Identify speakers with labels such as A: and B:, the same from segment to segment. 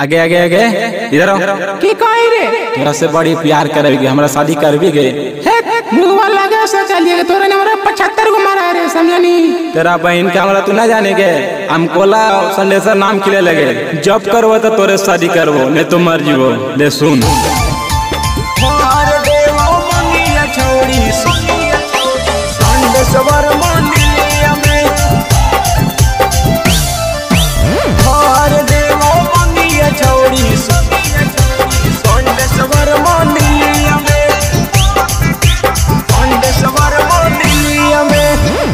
A: आगे आगे आगे इधर आओ।
B: की कही रे
A: तोरा से बड़ी प्यार करेगी, हमरा शादी कर भी गए।
B: मुंह लगा से चलिए तोरे ने हमरा 75 गो मारा रे समझनी।
A: तेरा बहन के हमरा तू ना जाने के, हम कोला संडेसर नाम खिले लगे। जब करबो तो तोरे शादी करबो, नहीं तो मर जीवो। ले सुन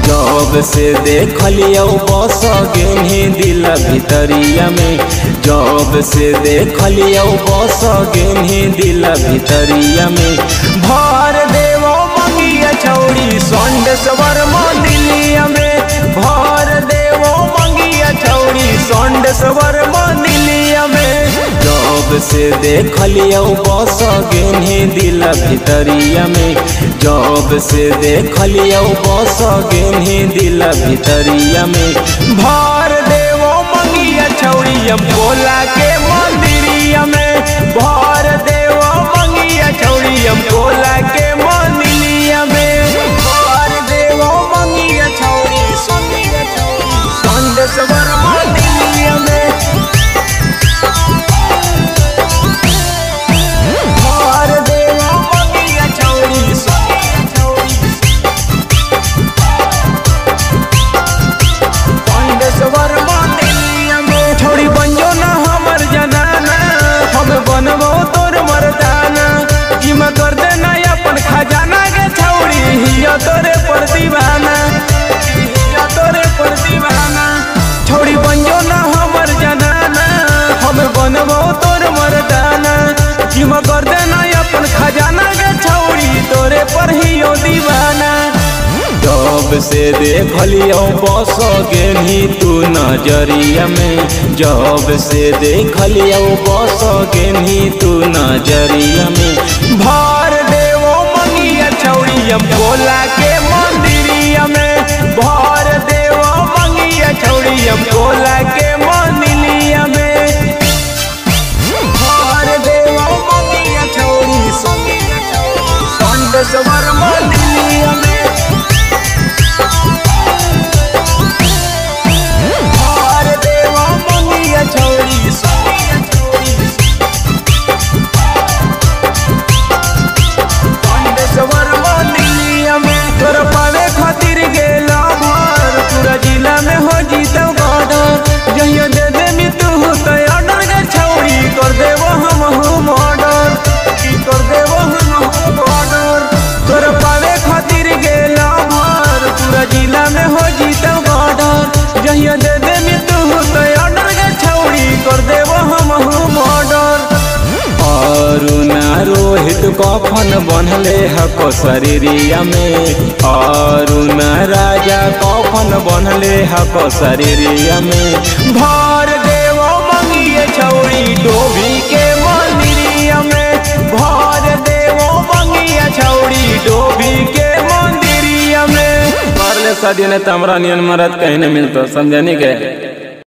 A: जब से देख लियो बस गेनी दिल भितरिया में, जब से देख लियो बस गेनी दिल भितरिया में। भर देवो मंगिया छौड़ी संडेश्वर मंदिलिया में, भर देवो मंगिया छौड़ी संडेश्वर मंदिलिया में। जब से देख लियो बस गेनी दिल भितरिया में, जब से देख लियो बस गेनी दिल भितरिया में। भर देवो मंगिया छौड़ी भोला के मंदिरिया में, भर देवो मंगिया छौड़ी भोला के मंदिरिया में। भर देवो मंगिया छौड़ी संडेश्वर मंदिरिया में। तोरे पर दीवाना, तोरे पर दीवाना, छोड़ी बंजो ना हमर जनाना। हम बनबो तोर मर्दाना, जिमा कर देना अपन खजाना के छौड़ी तोरे पर ही दीवाना। जब से देख लियो बस गेनी तू नजरिया में, जब से देख लियो बस गेनी तू नजरिया में। भर देवो मंगिया छौड़ी भोला के मंदिरिया में, भर देवो मंगिया छौड़ी भोला के मंदिरिया में। भर देवो मंगिया छौड़ी संडेश्वर मंदिरिया में। भर देवो मंगिया छौड़ी संडेश्वर मंदिरिया में। तोर पावे खातिर गेला भर पूरा जिला में हो जीतो ऑर्डर। जहिया दे दे मी तू तो ऑर्डर के छौड़ी कर देबो हम ऑर्डर, की कर देबो हम ऑर्डर। तोर पावे खातिर गेला भर पूरा जिला में हो जीतो ऑर्डर। जहिया दे दे मी तू तो ऑर्डर के छौड़ी कर देबो हम ऑर्डर। अरुणा रोहित कफन बनले हको शरीरिया में, अरुणा राजा कफन बनले हको शरीरिया में। भर देवो मंगिया छौड़ी डोभी के मंदिरिया में, भर देवो मंगिया छौड़ी डोभी के मंदिरिया में। मारले शादी ने तमरा नियन मरद कहीं नहीं मिलतो, समझनी के।